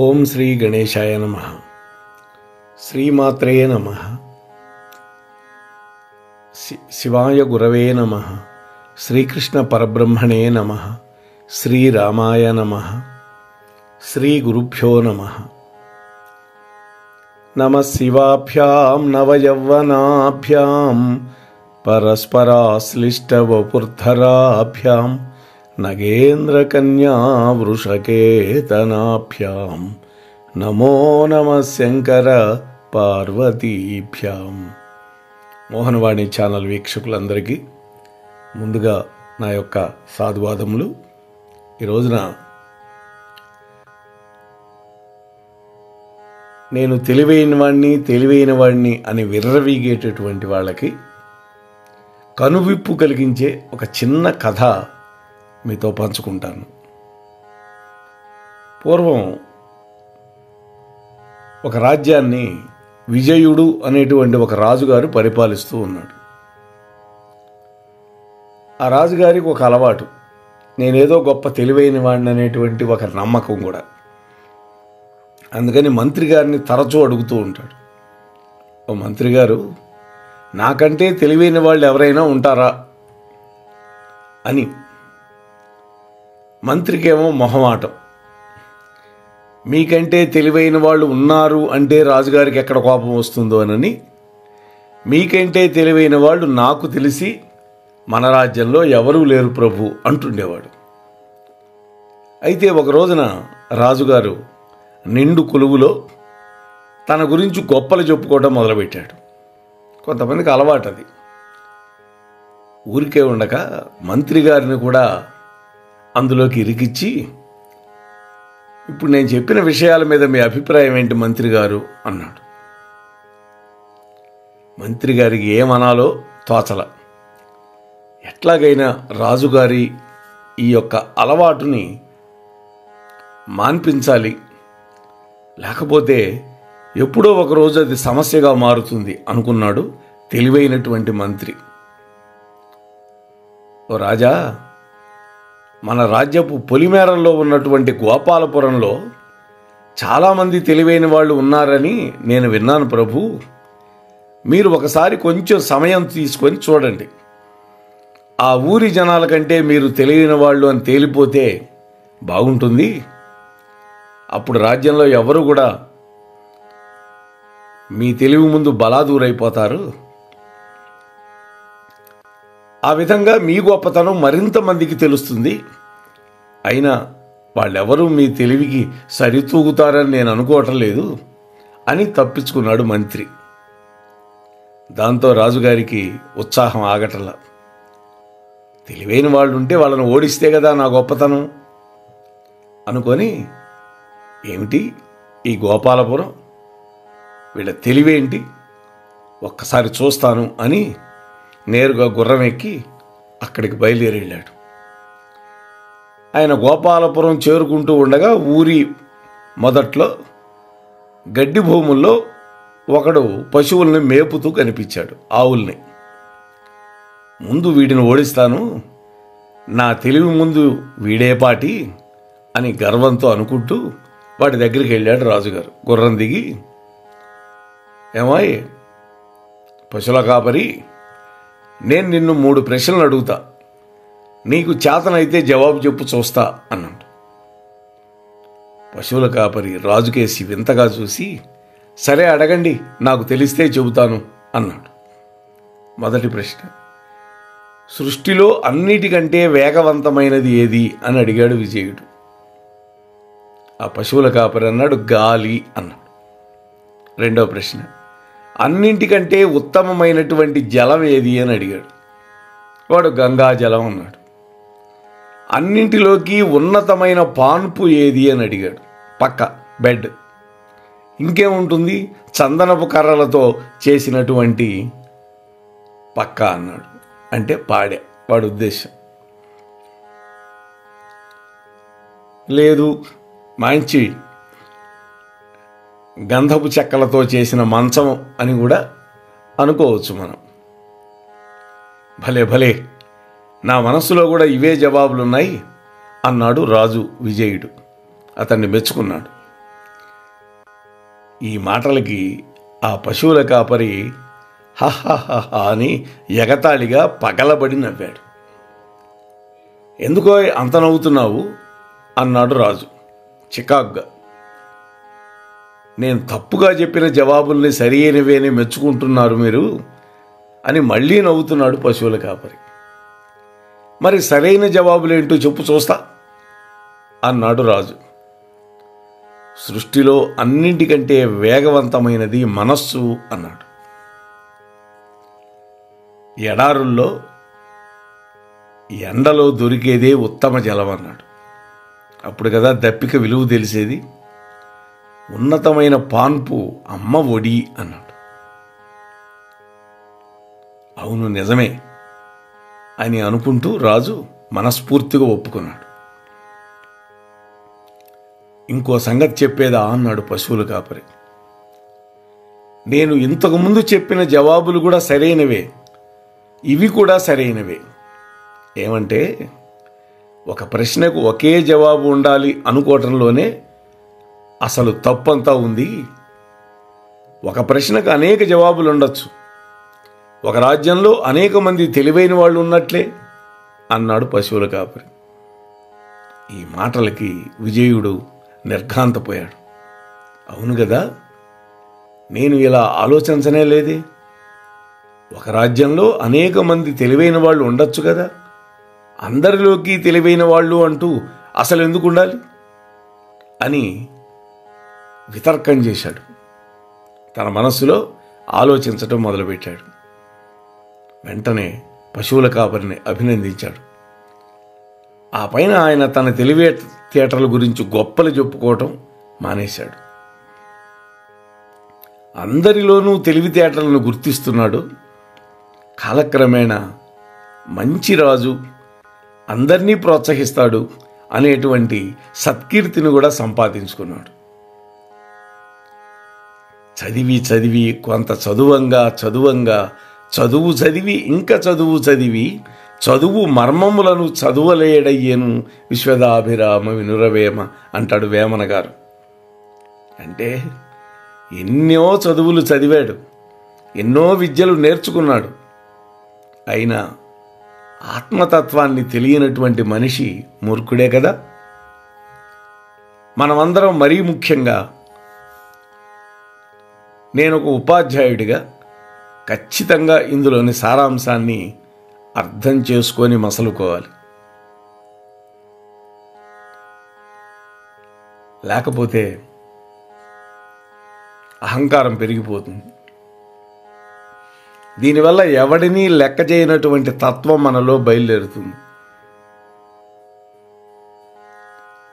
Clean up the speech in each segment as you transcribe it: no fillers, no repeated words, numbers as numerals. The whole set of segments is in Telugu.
ఓం శ్రీ గణేశాయ నమః. శ్రీమాత్రే నమః. శివాయ గురవే నమః. శ్రీకృష్ణ పరబ్రహ్మణే నమః. శ్రీరామాయ నమః. శ్రీ గురుభ్యో నమః. నమః శివాభ్యాం నవయౌవనాభ్యాం పరస్పరాశ్లిష్టవపుర్ధరాభ్యాం నగేంద్రకన్యా వృషకేతనాభ్యాం నమో నమః శంకర పార్వతీభ్యాం. మోహనవాణి ఛానల్ వీక్షకులందరికీ ముందుగా నా యొక్క సాధువాదములు. ఈ రోజున నేను తెలివైన వాడిని అని విర్రవీగేటటువంటి వాళ్ళకి కనువిప్పు కలిగించే ఒక చిన్న కథ మీతో పంచుకుంటాను. పూర్వం ఒక రాజ్యాన్ని విజయుడు అనేటువంటి ఒక రాజుగారు పరిపాలిస్తూ ఉన్నాడు. ఆ రాజుగారికి ఒక అలవాటు, నేనేదో గొప్ప తెలివైన వాడిని అనేటువంటి ఒక నమ్మకం కూడా. అందుకని మంత్రి గారిని తరచూ అడుగుతూ ఉంటాడు, ఓ మంత్రి గారు, నాకంటే తెలివైన వాళ్ళు ఎవరైనా ఉంటారా అని. మంత్రికేమో మొహమాటం. మీకంటే తెలివైన వాళ్ళు ఉన్నారు అంటే రాజుగారికి ఎక్కడ కోపం వస్తుందో అని, మీకంటే తెలివైన వాళ్ళు నాకు తెలిసి మన రాజ్యంలో ఎవరూ లేరు ప్రభు అంటుండేవాడు. అయితే ఒక రోజున రాజుగారు నిండు కొలువులో తన గురించి గొప్పలు చెప్పుకోవడం మొదలుపెట్టాడు. కొంతమందికి అలవాటు అది. ఊరికే ఉండక మంత్రి గారిని కూడా అందులోకి ఇరికిచ్చి, ఇప్పుడు నేను చెప్పిన విషయాల మీద మీ అభిప్రాయం ఏంటి మంత్రి గారు అన్నాడు. మంత్రి గారికి ఏమనాలో తోచల. ఎట్లాగైనా రాజుగారి ఈ యొక్క అలవాటుని మాన్పించాలి, లేకపోతే ఎప్పుడో ఒకరోజు అది సమస్యగా మారుతుంది అనుకున్నాడు తెలివైనటువంటి మంత్రి. ఓ రాజా, మన రాజ్యపు పొలిమేరల్లో ఉన్నటువంటి గోపాలపురంలో చాలామంది తెలివైన వాళ్ళు ఉన్నారని నేను విన్నాను ప్రభు. మీరు ఒకసారి కొంచెం సమయం తీసుకొని చూడండి. ఆ ఊరి జనాల కంటే మీరు తెలివైన వాళ్ళు అని తేలిపోతే బాగుంటుంది. అప్పుడు రాజ్యంలో ఎవరు కూడా మీ తెలివి ముందు బలాదూరైపోతారు. ఆ విధంగా మీ గొప్పతనం మరింత మందికి తెలుస్తుంది. అయినా వాళ్ళెవరూ మీ తెలివికి సరితూగుతారని నేను అనుకోవటం లేదు అని తప్పించుకున్నాడు మంత్రి. దాంతో రాజుగారికి ఉత్సాహం ఆగటంలా. తెలివైన వాళ్ళు ఉంటే వాళ్ళని ఓడిస్తే కదా నా గొప్పతనం అనుకొని, ఏమిటి ఈ గోపాలపురం, వీళ్ళ తెలివేంటి ఒక్కసారి చూస్తాను అని నేరుగా గుర్రం ఎక్కి అక్కడికి బయలుదేరి వెళ్ళాడు. ఆయన గోపాలపురం చేరుకుంటూ ఉండగా ఊరి మొదట్లో గడ్డి భూముల్లో ఒకడు పశువుల్ని మేపుతూ కనిపించాడు, ఆవుల్ని. ముందు వీడిని ఓడిస్తాను, నా తెలివి ముందు వీడేపాటి అని గర్వంతో అనుకుంటూ వాడి దగ్గరికి వెళ్ళాడు రాజుగారు. గుర్రం దిగి, ఏమాయ్ పశువుల కాపరి, నేను నిన్ను 3 ప్రశ్నలు అడుగుతా, నీకు చేతనైతే జవాబు చెప్పు చూస్తా అన్నాడు. పశువుల కాపరి రాజుకేసి వింతగా చూసి, సరే అడగండి, నాకు తెలిస్తే చెబుతాను అన్నాడు. మొదటి ప్రశ్న, సృష్టిలో అన్నిటికంటే వేగవంతమైనది ఏది అని అడిగాడు విజయుడు. ఆ పశువుల కాపరి అన్నాడు, గాలి అన్నాడు. రెండవ ప్రశ్న, అన్నింటికంటే ఉత్తమమైనటువంటి జలం ఏది అని అడిగాడు. వాడు గంగా జలం అన్నాడు. అన్నింటిలోకి ఉన్నతమైన పాన్పు ఏది అని అడిగాడు. పక్క బెడ్. ఇంకేముంటుంది, చందనపు కర్రలతో చేసినటువంటి పక్క అన్నాడు. అంటే పాడె వాడి ఉద్దేశం. లేదు, మంచి గంధపు చెక్కలతో చేసిన మంచం అని కూడా అనుకోవచ్చు మనం. భలే భలే, నా మనస్సులో కూడా ఇవే జవాబులున్నాయి అన్నాడు రాజు విజయుడు. అతన్ని మెచ్చుకున్నాడు. ఈ మాటలకి ఆ పశువుల కాపరి హహహహ అని ఎగతాళిగా పగలబడి నవ్వాడు. ఎందుకో అంత నవ్వుతున్నావు అన్నాడు రాజు చికాగ్గా. నేను తప్పుగా చెప్పిన జవాబుల్ని సరి అయినవేనే మెచ్చుకుంటున్నారు మీరు అని మళ్ళీ నవ్వుతున్నాడు పశువుల కాపరి. మరి సరైన జవాబులేంటో చెప్పు చూస్తా అన్నాడు రాజు. సృష్టిలో అన్నింటికంటే వేగవంతమైనది మనస్సు అన్నాడు. ఎడారుల్లో ఎండలో దొరికేదే ఉత్తమ జలం అన్నాడు. అప్పుడు కదా దప్పిక విలువ తెలిసేది. ఉన్నతమైన పాన్పు అమ్మ ఒడి అన్నాడు. అవును నిజమే అని అనుకుంటూ రాజు మనస్ఫూర్తిగా ఒప్పుకున్నాడు. ఇంకో సంగతి చెప్పేదా అన్నాడు పశువుల కాపరి. నేను ఇంతకుముందు చెప్పిన జవాబులు కూడా సరైనవే, ఇవి కూడా సరైనవే. ఏమంటే ఒక ప్రశ్నకు ఒకే జవాబు ఉండాలి అనుకోవటంలోనే అసలు తప్పంతా ఉంది. ఒక ప్రశ్నకు అనేక జవాబులు ఉండొచ్చు. ఒక రాజ్యంలో అనేక మంది తెలివైన వాళ్ళు ఉన్నట్లే అన్నాడు పశువుల కాపరి. ఈ మాటలకి విజయుడు నిర్ఘాంతపోయాడు. అవును కదా, నేను ఇలా ఆలోచించనే లేదే. ఒక రాజ్యంలో అనేక మంది తెలివైన వాళ్ళు ఉండొచ్చు కదా, అందరిలోకి తెలివైన వాళ్ళు అంటూ అసలు ఎందుకు ఉండాలి అని వితర్కం చేశాడు. తన మనస్సులో ఆలోచించటం మొదలుపెట్టాడు. వెంటనే పశువుల కాపరిని అభినందించాడు. ఆ పైన ఆయన తన తెలివితేటల గురించి గొప్పలు చెప్పుకోవటం మానేశాడు. అందరిలోనూ తెలివితేటలను గుర్తిస్తున్నాడు. కాలక్రమేణా మంచి రాజు, అందరినీ ప్రోత్సహిస్తాడు అనేటువంటి సత్కీర్తిని కూడా సంపాదించుకున్నాడు. చదివి కొంత చదువు చదివి ఇంకా చదివి చదువు మర్మములను చదువలేడయ్యేను విశ్వదాభిరామ వినురవేమ అంటాడు వేమన గారు. అంటే ఎన్నో చదువులు చదివాడు, ఎన్నో విద్యలు నేర్చుకున్నాడు. అయినా ఆత్మతత్వాన్ని తెలియనటువంటి మనిషి మూర్ఖుడే కదా. మనమందరం మరీ ముఖ్యంగా నేను ఒక ఉపాధ్యాయుడిగా ఖచ్చితంగా ఇందులోని సారాంశాన్ని అర్థం చేసుకొని మసలుకోవాలి. లేకపోతే అహంకారం పెరిగిపోతుంది. దీనివల్ల ఎవడినీ లెక్క చేయనటువంటి తత్వం మనలో బయలుదేరుతుంది.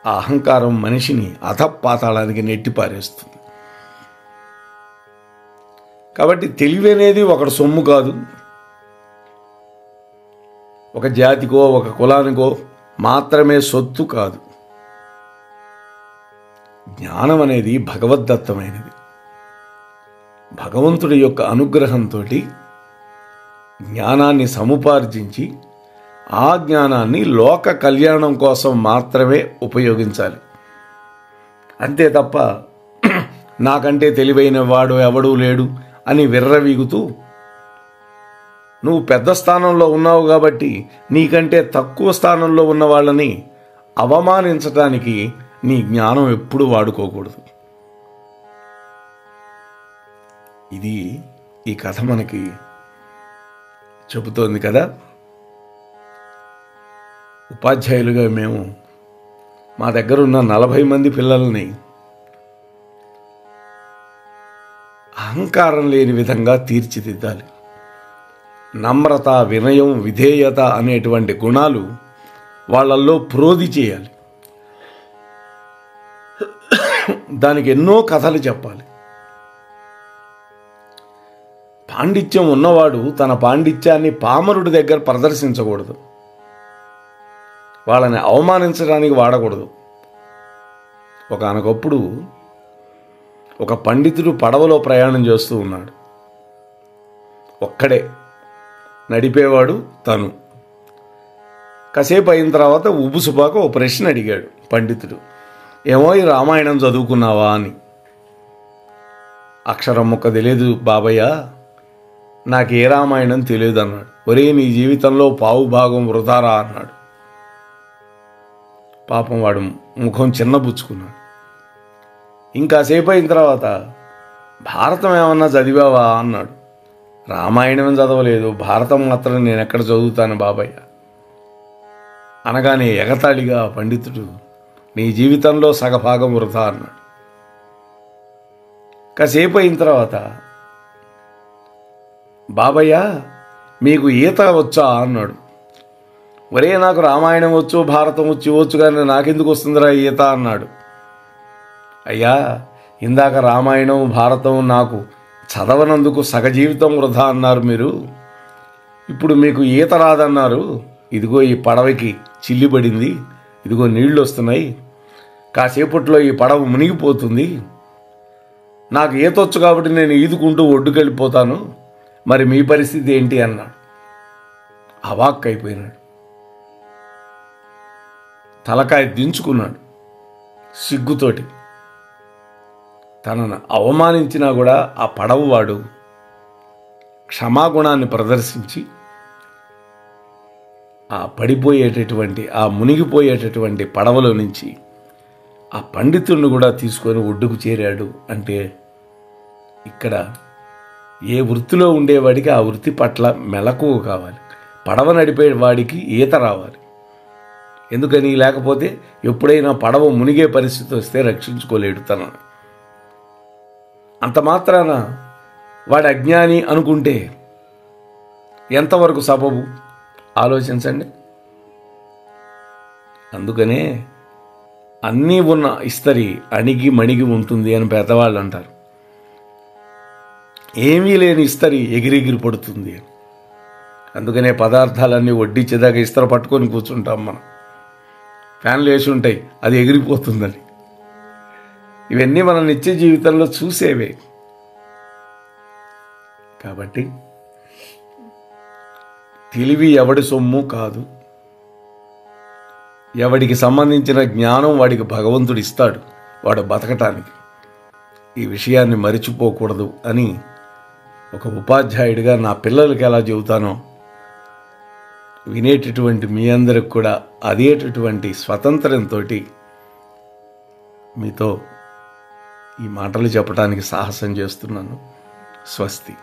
ఆ అహంకారం మనిషిని అధపాతాళానికి నెట్టిపారేస్తుంది. కాబట్టి తెలివి అనేది ఒకటి సొమ్ము కాదు, ఒక జాతికో ఒక కులానికో మాత్రమే సొత్తు కాదు. జ్ఞానం అనేది భగవద్దత్తమైనది. భగవంతుడి యొక్క అనుగ్రహంతో జ్ఞానాన్ని సముపార్జించి ఆ జ్ఞానాన్ని లోక కళ్యాణం కోసం మాత్రమే ఉపయోగించాలి. అంతే తప్ప నాకంటే తెలివైన వాడు ఎవడూ లేడు అని విర్రవీగుతూ నువ్వు పెద్ద స్థానంలో ఉన్నావు కాబట్టి నీకంటే తక్కువ స్థానంలో ఉన్న వాళ్ళని అవమానించటానికి నీ జ్ఞానం ఎప్పుడూ వాడుకోకూడదు. ఇది ఈ కథ మనకి చెబుతోంది కదా. ఉపాధ్యాయులుగా మేము మా దగ్గర ఉన్న 40 మంది పిల్లల్ని అహంకారం లేని విధంగా తీర్చిదిద్దాలి. నమ్రత, వినయం, విధేయత అనేటువంటి గుణాలు వాళ్ళల్లో ప్రోది చేయాలి. దానికి ఎన్నో కథలు చెప్పాలి. పాండిత్యం ఉన్నవాడు తన పాండిత్యాన్ని పామరుడి దగ్గర ప్రదర్శించకూడదు, వాళ్ళని అవమానించడానికి వాడకూడదు. ఒకానొకప్పుడు ఒక పండితుడు పడవలో ప్రయాణం చేస్తూ ఉన్నాడు. ఒక్కడే, నడిపేవాడు తను. కాసేపు అయిన తర్వాత ఉబుసుపాక ఓ ప్రశ్న అడిగాడు పండితుడు. ఏమో ఈ రామాయణం చదువుకున్నావా అని. అక్షరం ముక్క తెలియదు బాబయ్య, నాకు ఏ రామాయణం తెలియదు అన్నాడు. ఒరే, నీ జీవితంలో పావు భాగం వృధారా అన్నాడు. పాపం వాడు ముఖం చిన్నబుచ్చుకున్నాడు. ఇంకాసేపు అయిన తర్వాత భారతం ఏమన్నా చదివావా అన్నాడు. రామాయణం చదవలేదు, భారతం మాత్రం నేను ఎక్కడ చదువుతాను బాబయ్య అనగానే ఎగతాళిగా పండితుడు, నీ జీవితంలో సగభాగం వృధా అన్నాడు. కాసేపు అయిన తర్వాత, బాబయ్య మీకు ఈత వచ్చా అన్నాడు. ఒరే, నాకు రామాయణం వచ్చు, భారతం వచ్చు కానీ నాకెందుకు వస్తుందిరా ఈత అన్నాడు. అయ్యా, ఇందాక రామాయణం భారతం నాకు చదవనందుకు సగజీవితం వృధా అన్నారు మీరు, ఇప్పుడు మీకు ఈత రాదన్నారు. ఇదిగో ఈ పడవకి చిల్లిపడింది, ఇదిగో నీళ్లు వస్తున్నాయి, కాసేపట్లో ఈ పడవ మునిగిపోతుంది, నాకు ఈతొచ్చు కాబట్టి నేను ఈదుకుంటూ ఒడ్డుకెళ్ళిపోతాను, మరి మీ పరిస్థితి ఏంటి అన్నాడు. అవాక్కైపోయినాడు, తలకాయ దించుకున్నాడు. సిగ్గుతోటి తనను అవమానించినా కూడా ఆ పడవవాడు క్షమాగుణాన్ని ప్రదర్శించి ఆ పడిపోయేటటువంటి, ఆ మునిగిపోయేటటువంటి పడవలో నుంచి ఆ పండితుడిని కూడా తీసుకొని ఒడ్డుకు చేరాడు. అంటే ఇక్కడ ఏ వృత్తిలో ఉండేవాడికి ఆ వృత్తి పట్ల మెలకువ కావాలి, పడవ నడిపే వాడికి ఈత రావాలి. ఎందుకని, లేకపోతే ఎప్పుడైనా పడవ మునిగే పరిస్థితి వస్తే రక్షించుకోలేడు తనను. అంత మాత్రాన వాడు అజ్ఞాని అనుకుంటే ఎంతవరకు సబబు ఆలోచించండి. అందుకనే అన్నీ ఉన్న ఇస్తరి అణిగి మణిగి ఉంటుంది అని పెద్దవాళ్ళు అంటారు. ఏమీ లేని ఇస్తరి ఎగిరెగిరి పడుతుంది అని. అందుకనే పదార్థాలన్నీ వడ్డించేదాకా ఇస్తర పట్టుకొని కూర్చుంటాం మనం. ఫ్యాన్లు వేసి ఉంటాయి, అది ఎగిరిపోతుందని. ఇవన్నీ మన నిత్య జీవితంలో చూసేవే. కాబట్టి తెలివి ఎవడి సొమ్ము కాదు, ఎవడికి సంబంధించిన జ్ఞానం వాడికి భగవంతుడు ఇస్తాడు, వాడు బతకటానికి. ఈ విషయాన్ని మరిచిపోకూడదు అని ఒక ఉపాధ్యాయుడిగా నా పిల్లలకి ఎలా చెబుతానో వినేటటువంటి మీ అందరికి కూడా అదేటటువంటి స్వతంత్రంతో మీతో ఈ మాటలు చెప్పడానికి సాహసం చేస్తున్నాను. స్వస్తి.